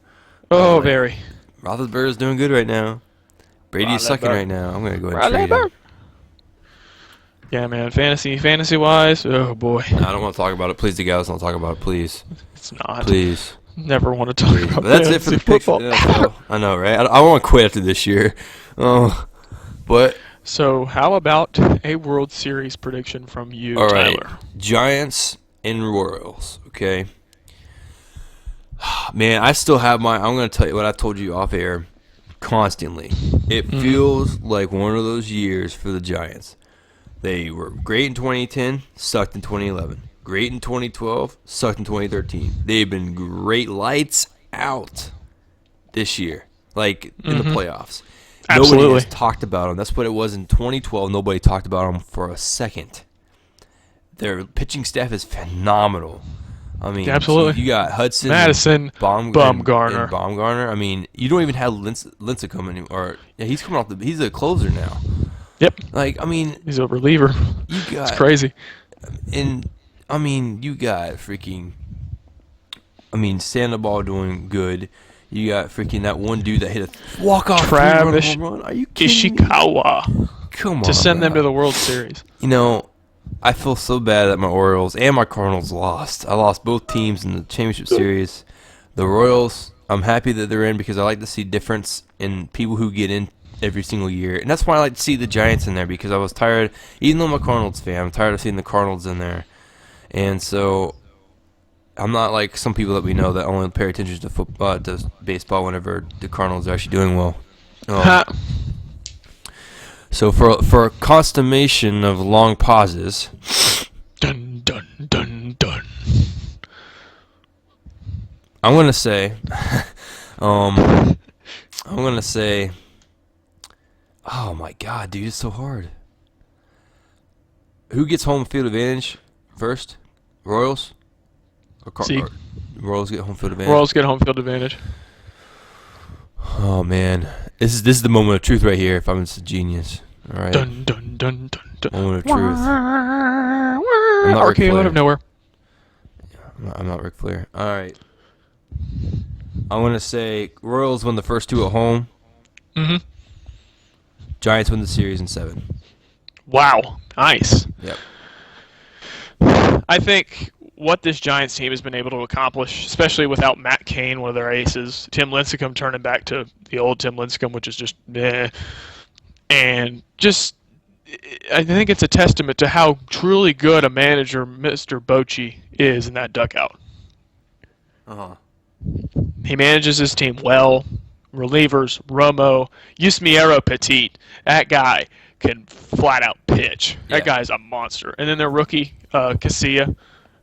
B: Oh, very.
A: Roethlisberger's doing good right now. Brady's sucking right now. I'm going to go ahead and trade him.
B: Yeah, man. Fantasy-wise, oh, boy.
A: I don't want to talk about it. Please, the guys, don't talk about it, please.
B: It's not.
A: Please.
B: Never want to talk about
A: But that's it for the football. I know, right? I want to quit after this year. Oh, but...
B: So, how about a World Series prediction from you,
A: all right.
B: Tyler?
A: Giants and Royals, okay? Man, I still have my... I'm going to tell you what I told you off air constantly. It feels like one of those years for the Giants. They were great in 2010, sucked in 2011. Great in 2012, sucked in 2013. They've been great lights out this year, like in the playoffs.
B: Absolutely.
A: Nobody has talked about them. That's what it was in 2012. Nobody talked about them for a second. Their pitching staff is phenomenal. I mean,
B: absolutely.
A: You got Hudson,
B: Madison, Bumgarner.
A: and Baumgartner. I mean, you don't even have Lincecum anymore. Yeah, he's coming off he's a closer now.
B: Yep.
A: Like, I mean,
B: he's a reliever. It's crazy.
A: And I mean, you got freaking. I mean, Sandoval doing good. You got freaking that one dude that hit a walk-off
B: Travis
A: home run. Are you kidding
B: Ishikawa.
A: me? Come on,
B: to send
A: bro.
B: them to the World Series.
A: You know, I feel so bad that my Orioles and my Cardinals lost. I lost both teams in the championship series. The Royals, I'm happy that they're in because I like to see difference in people who get in every single year. And that's why I like to see the Giants in there because I was tired, even though I'm a Cardinals fan, I'm tired of seeing the Cardinals in there. And so I'm not like some people that we know that only pay attention to football, to baseball whenever the Cardinals are actually doing well. So for a consummation of long pauses,
B: dun dun dun dun.
A: I'm gonna say, I'm gonna say, oh my God, dude, it's so hard. Who gets home field advantage first? Royals? Or Royals get home field advantage.
B: Royals get home field advantage.
A: Oh man, this is the moment of truth right here. If I'm just a genius, all right.
B: Dun dun dun dun dun.
A: Moment of truth.
B: I'm
A: not Ric
B: RKO
A: Flair.
B: out of nowhere.
A: I'm not Ric Flair. All right. I'm gonna say Royals win the first two at home.
B: Mm-hmm.
A: Giants win the series in 7.
B: Wow, nice.
A: Yep.
B: I think what this Giants team has been able to accomplish, especially without Matt Cain, one of their aces, Tim Lincecum turning back to the old Tim Lincecum, which is just meh, and just I think it's a testament to how truly good a manager Mr. Bochy is in that dugout.
A: Uh-huh.
B: He manages his team well. Relievers, Romo, Yusmiero Petit, that guy can flat out pitch. That guy's a monster. And then their rookie, Casilla,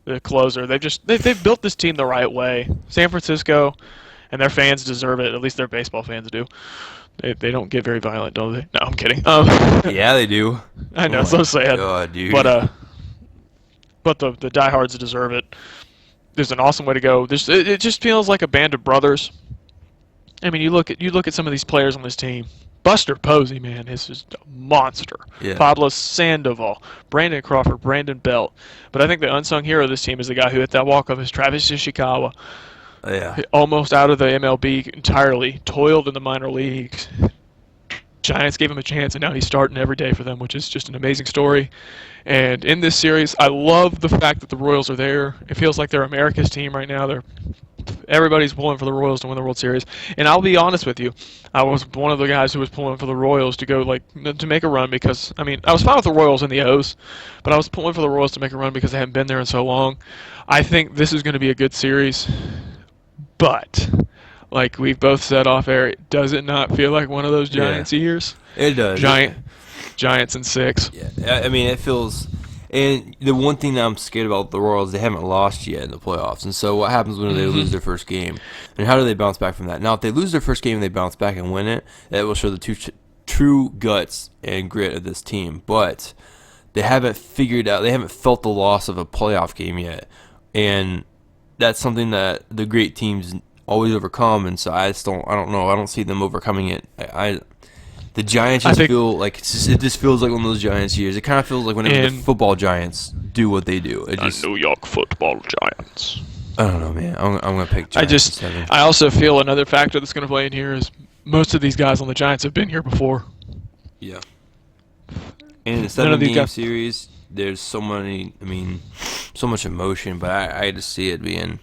B: the closer. They've built this team the right way. San Francisco and their fans deserve it. At least their baseball fans do. They don't get very violent, don't they? No, I'm kidding.
A: Yeah, they do.
B: I know, so sad.
A: God, dude.
B: But the diehards deserve it. There's an awesome way to go. It just feels like a band of brothers. I mean, you look at some of these players on this team. Buster Posey, man, is just a monster.
A: Yeah.
B: Pablo Sandoval, Brandon Crawford, Brandon Belt. But I think the unsung hero of this team is the guy who hit that walk-off is Travis Ishikawa.
A: Yeah.
B: Almost out of the MLB entirely, toiled in the minor leagues. Giants gave him a chance, and now he's starting every day for them, which is just an amazing story. And in this series, I love the fact that the Royals are there. It feels like they're America's team right now. Everybody's pulling for the Royals to win the World Series. And I'll be honest with you, I was one of the guys who was pulling for the Royals to go to make a run because, I mean, I was fine with the Royals in the O's, but I was pulling for the Royals to make a run because they haven't been there in so long. I think this is going to be a good series, but like we've both said off air, does it not feel like one of those Giants years?
A: It does.
B: Giants in 6.
A: Yeah, I mean, it feels. And the one thing that I'm scared about the Royals, they haven't lost yet in the playoffs. And so what happens when they lose their first game? And how do they bounce back from that? Now, if they lose their first game and they bounce back and win it, that will show the true guts and grit of this team. But they haven't figured out. They haven't felt the loss of a playoff game yet, and that's something that the great teams always overcome. And so I just don't. I don't know. I don't see them overcoming it. The Giants just feel like it just feels like one of those Giants years. It kind of feels like whenever the football Giants do what they do.
B: The New York Football Giants.
A: I don't know, man. I'm gonna pick Giants.
B: I also feel another factor that's gonna play in here is most of these guys on the Giants have been here before.
A: Yeah. And in a 7-game series, there's so many. I mean, so much emotion, but I just see it being.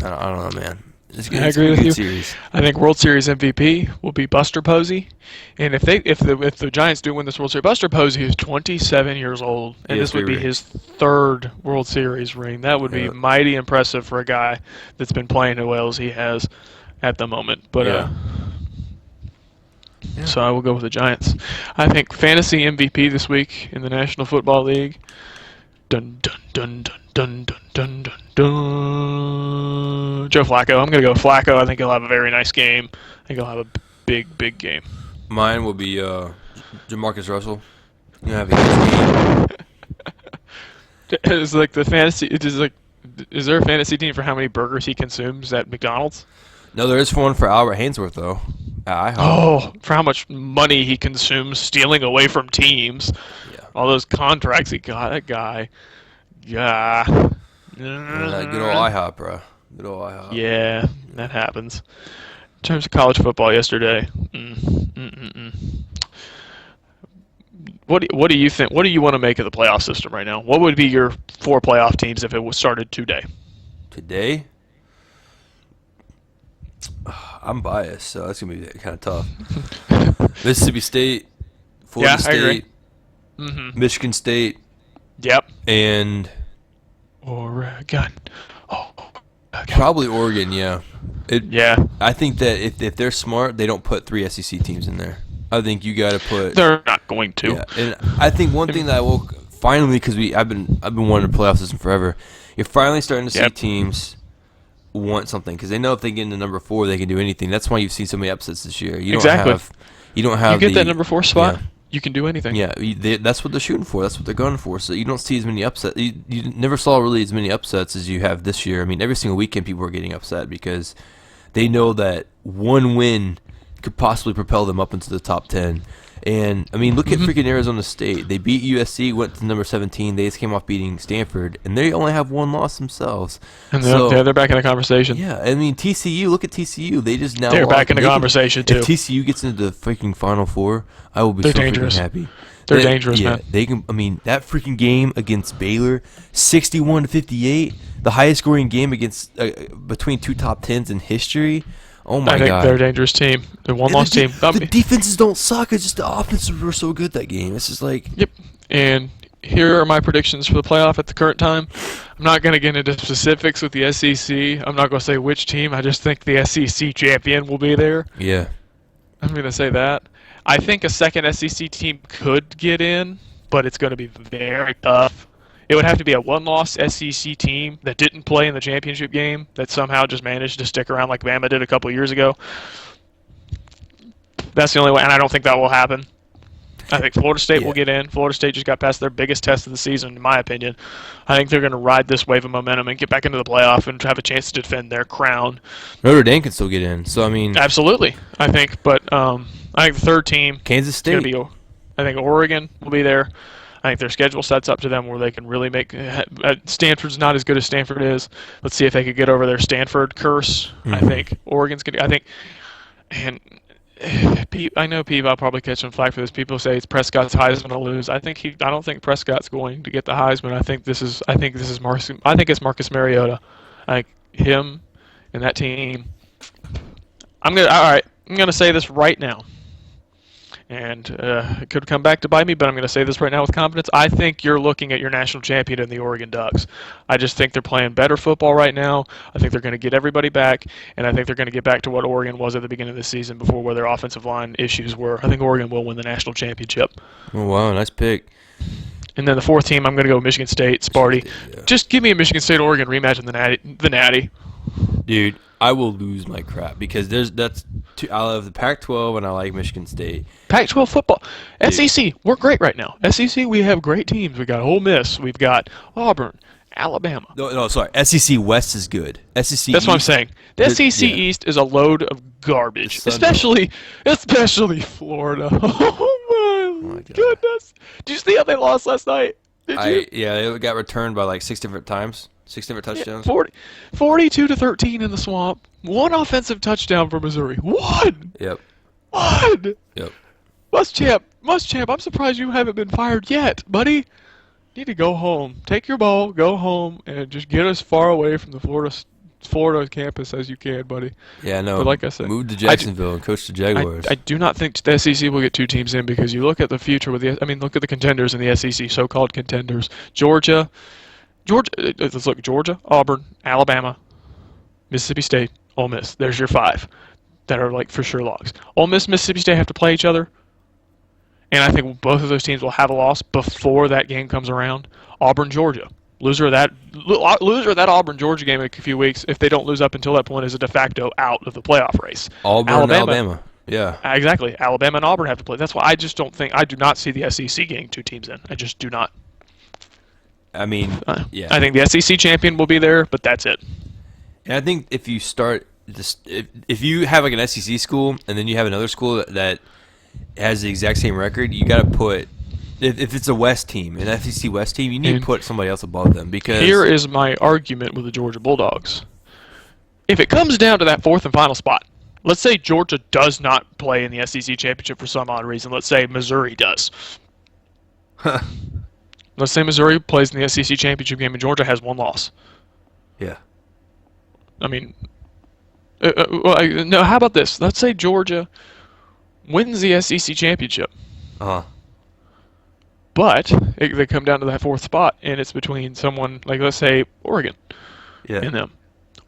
A: I don't know, man.
B: I agree with you.
A: Series.
B: I think World Series MVP will be Buster Posey, and if the Giants do win this World Series, Buster Posey is 27 years old, and this would be his third World Series ring. That would be mighty impressive for a guy that's been playing as well as he has at the moment. But so I will go with the Giants. I think fantasy MVP this week in the National Football League. Dun dun dun dun dun dun dun dun dun. Joe Flacco. I'm going to go with Flacco. I think he'll have a very nice game. I think he'll have a big game.
A: Mine will be Jamarcus Russell. You have a huge game.
B: It's like the fantasy. Is there a fantasy team for how many burgers he consumes at McDonald's?
A: No, there is one for Albert Hainsworth though.
B: For how much money he consumes stealing away from teams.
A: Yeah.
B: All those contracts he got. That guy. Yeah.
A: Good old IHOP, bro. Good old IHOP.
B: Yeah, that happens. In terms of college football yesterday, What do you think? What do you want to make of the playoff system right now? What would be your 4 playoff teams if it was started today?
A: Today? I'm biased, so that's going to be kind of tough. Mississippi State, Florida State, Michigan State.
B: Yep.
A: And
B: Oregon.
A: Probably Oregon, yeah.
B: Yeah.
A: I think that if they're smart, they don't put 3 SEC teams in there. I think you got to put.
B: They're not going to.
A: Yeah, and I think one thing that I will finally, because I've been wanting a playoff system forever. You're finally starting to see teams want something because they know if they get into number 4, they can do anything. That's why you've seen so many upsets this year. You don't have. You get
B: that number 4 spot. Yeah. You can do anything.
A: Yeah, that's what they're shooting for. That's what they're going for. So you don't see as many upsets. You never saw really as many upsets as you have this year. I mean, every single weekend people are getting upset because they know that one win could possibly propel them up into the top 10. And, I mean, look at freaking Arizona State. They beat USC, went to number 17. They just came off beating Stanford, and they only have 1 loss themselves.
B: And they're back in the conversation.
A: Yeah, I mean, TCU, look at TCU. They just now
B: they're back in the conversation, too.
A: If TCU gets into the freaking Final Four, I will be so freaking happy.
B: They're dangerous, man.
A: They can. I mean, that freaking game against Baylor, 61-58, the highest scoring game against between 2 top 10s in history. Oh my God!
B: I think they're a dangerous team. They're one-loss team.
A: The defenses don't suck. It's just the offenses were so good that game. It's just like.
B: Yep. And here are my predictions for the playoff at the current time. I'm not going to get into specifics with the SEC. I'm not going to say which team. I just think the SEC champion will be there.
A: Yeah.
B: I'm going to say that. I think a second SEC team could get in, but it's going to be very tough. It would have to be a 1-loss SEC team that didn't play in the championship game that somehow just managed to stick around like Bama did a couple of years ago. That's the only way, and I don't think that will happen. I think Florida State will get in. Florida State just got past their biggest test of the season, in my opinion. I think they're going to ride this wave of momentum and get back into the playoff and have a chance to defend their crown.
A: Notre Dame can still get in, so I mean.
B: Absolutely, I think, but I think the third team.
A: Kansas State.
B: I think Oregon will be there. I think their schedule sets up to them where they can really make. Stanford's not as good as Stanford is. Let's see if they could get over their Stanford curse. I think Oregon's going to. I think, and I know I'll probably catch some flack for this. People say it's Prescott's Heisman to lose. I don't think Prescott's going to get the Heisman. I think it's Marcus Mariota. I think him and that team. All right. I'm gonna say this right now. And it could come back to bite me, but I'm going to say this right now with confidence. I think you're looking at your national champion in the Oregon Ducks. I just think they're playing better football right now. I think they're going to get everybody back, and I think they're going to get back to what Oregon was at the beginning of the season before where their offensive line issues were. I think Oregon will win the national championship.
A: Oh, wow, nice pick.
B: And then the 4th team, I'm going to go Michigan State, Sparty. Yeah. Just give me a Michigan State-Oregon rematch in the Natty.
A: Dude, I will lose my crap because that's two. I love the Pac-12 and I like Michigan State.
B: Pac-12 football.
A: Dude.
B: SEC, we're great right now. SEC, we have great teams. We got Ole Miss. We've got Auburn, Alabama.
A: No, sorry. SEC West is good. SEC
B: That's
A: East,
B: what I'm saying. The SEC
A: yeah.
B: East is a load of garbage,
A: The Sun
B: especially Florida. Oh my
A: my God.
B: goodness! Did you see how they lost last night? Did you?
A: They got returned by like 6 different times, 6 different touchdowns.
B: 42-13 in the swamp. One offensive touchdown for Missouri. One.
A: Yep.
B: Yep. Muschamp. I'm surprised you haven't been fired yet, buddy. You need to go home. Take your ball, go home, and just get as far away from the Florida campus as you can, buddy.
A: Yeah, no.
B: But like I said,
A: move to Jacksonville and coach the Jaguars.
B: I do not think the SEC will get 2 teams in because you look at the future with look at the contenders in the SEC, so-called contenders. Georgia, let's look, Georgia, Auburn, Alabama, Mississippi State, Ole Miss. There's your 5 that are like for sure locks. Ole Miss, Mississippi State have to play each other, and I think both of those teams will have a loss before that game comes around. Auburn, Georgia. Loser of that Auburn Georgia game in a few weeks, if they don't lose up until that point, is a de facto out of the playoff race.
A: Auburn, Alabama. Yeah.
B: Exactly. Alabama and Auburn have to play. That's why I do not see the SEC getting 2 teams in. I just do not.
A: I mean, yeah.
B: I think the SEC champion will be there, but that's it.
A: And I think if you start if you have like an SEC school and then you have another school that has the exact same record, you got to put if it's a West team, an SEC West team, you need to put somebody else above them because
B: here is my argument with the Georgia Bulldogs. If it comes down to that 4th and final spot, let's say Georgia does not play in the SEC championship for some odd reason. Let's say Missouri does. Let's say Missouri plays in the SEC championship game and Georgia has 1 loss.
A: Yeah.
B: I mean, no. How about this? Let's say Georgia wins the SEC championship. But they come down to that 4th spot, and it's between someone like, let's say, Oregon and them.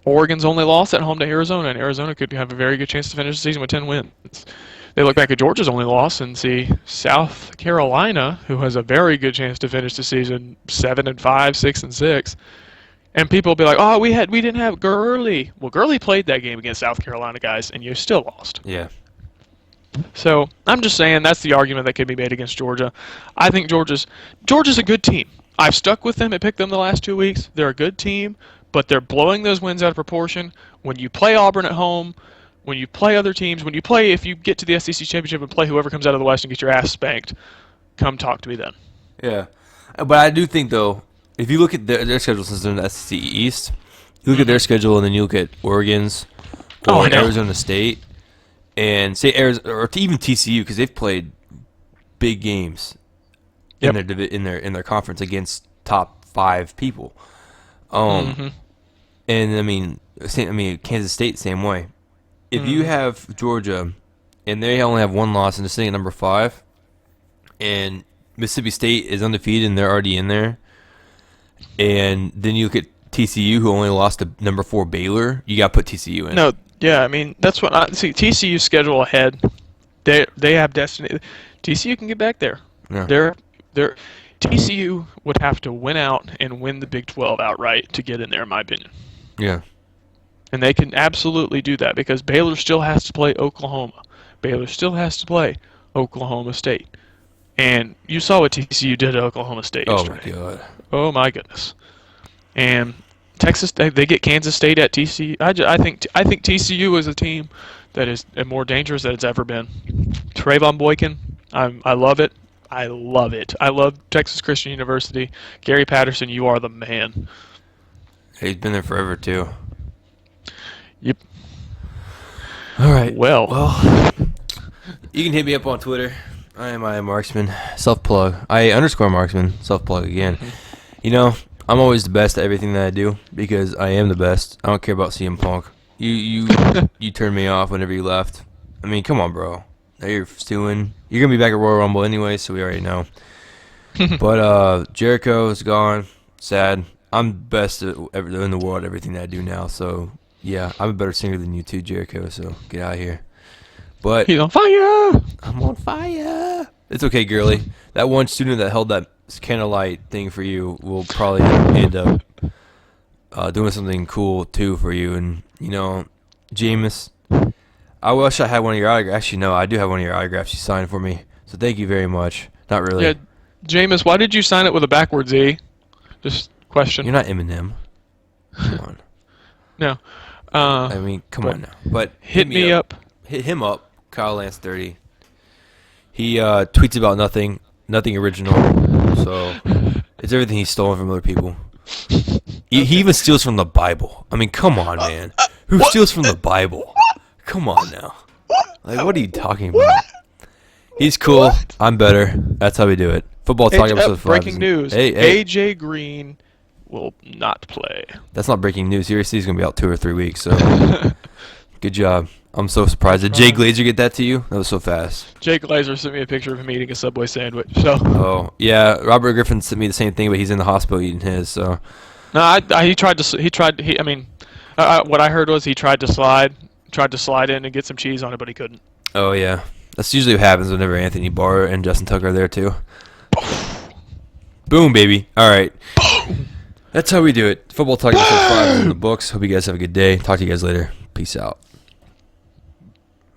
B: Oregon's only lost at home to Arizona, and Arizona could have a very good chance to finish the season with 10 wins. They look back at Georgia's only loss and see South Carolina, who has a very good chance to finish the season 7-5, 6-6, and people will be like, "Oh, we didn't have Gurley." Well, Gurley played that game against South Carolina, guys, and you still lost.
A: Yeah.
B: So I'm just saying that's the argument that could be made against Georgia. I think Georgia's a good team. I've stuck with them and picked them the last 2 weeks. They're a good team, but they're blowing those wins out of proportion. When you play Auburn at home, when you play other teams, if you get to the SEC championship and play whoever comes out of the West and get your ass spanked, come talk to me then.
A: Yeah. But I do think, though, if you look at their schedule since they're in the SEC East, you look at their schedule and then you look at Oregon's or Arizona State and say Arizona or even TCU because they've played big games in their conference against top 5 people. And I mean Kansas State same way. If you have Georgia and they only have 1 loss and they're sitting at number 5, and Mississippi State is undefeated and they're already in there, and then you look at TCU who only lost to number 4 Baylor, you got to put TCU in.
B: No, yeah, I mean that's what I see. TCU's schedule ahead. They have destiny. TCU can get back there.
A: Yeah.
B: TCU would have to win out and win the Big 12 outright to get in there, in my opinion.
A: Yeah.
B: And they can absolutely do that because Baylor still has to play Oklahoma. Baylor still has to play Oklahoma State. And you saw what TCU did at Oklahoma State yesterday.
A: Oh, my God.
B: Oh, my goodness. And Texas, they get Kansas State at TCU. I think TCU is a team that is more dangerous than it's ever been. Trayvon Boykin, I love it. I love it. I love Texas Christian University. Gary Patterson, you are the man.
A: He's been there forever, too.
B: Yep.
A: All right.
B: Well,
A: you can hit me up on Twitter. I am Marksman. Self-plug. _Marksman. Self-plug again. You know, I'm always the best at everything that I do because I am the best. I don't care about CM Punk. You turned me off whenever you left. I mean, come on, bro. Now you're stewing. You're going to be back at Royal Rumble anyway, so we already know. But Jericho is gone. Sad. I'm best in the world at everything that I do now, so yeah, I'm a better singer than you too, Jericho, so get out of here. But
B: he's on fire!
A: I'm on fire! It's okay, girly. That one student that held that candlelight thing for you will probably end up doing something cool too for you, and you know, Jameis. I wish I had one of your autographs. Actually, no, I do have one of your autographs you signed for me. So thank you very much. Not really.
B: Yeah, Jameis, why did you sign it with a backwards E? Just question.
A: You're not Eminem. Come on.
B: No.
A: I mean, come on now. But
B: hit me up.
A: Hit him up. Kyle Lance 30. He tweets about nothing original. So it's everything he's stolen from other people. He even steals from the Bible. I mean, come on, man. Who steals from the Bible? Come on now. Like, what are you talking about? He's cool. I'm better. That's how we do it. Football Talk episode 5.
B: Breaking news.
A: Hey.
B: AJ Green will not play.
A: That's not breaking news. Seriously, he's going to be out 2 or 3 weeks. So, good job. I'm so surprised. Did Jay Glazer get that to you? That was so fast.
B: Jay Glazer sent me a picture of him eating a Subway sandwich. So.
A: Oh, yeah. Robert Griffin sent me the same thing, but he's in the hospital eating his. So.
B: No, what I heard was he tried to slide in and get some cheese on it, but he couldn't.
A: Oh, yeah. That's usually what happens whenever Anthony Barr and Justin Tucker are there, too. Boom, baby. All right. That's how we do it. Football Talk episode 5 is in the books. Hope you guys have a good day. Talk to you guys later. Peace out.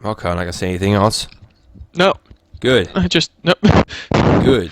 A: Okay, I'm not going to say anything else.
B: No.
A: Good.
B: No.
A: Good.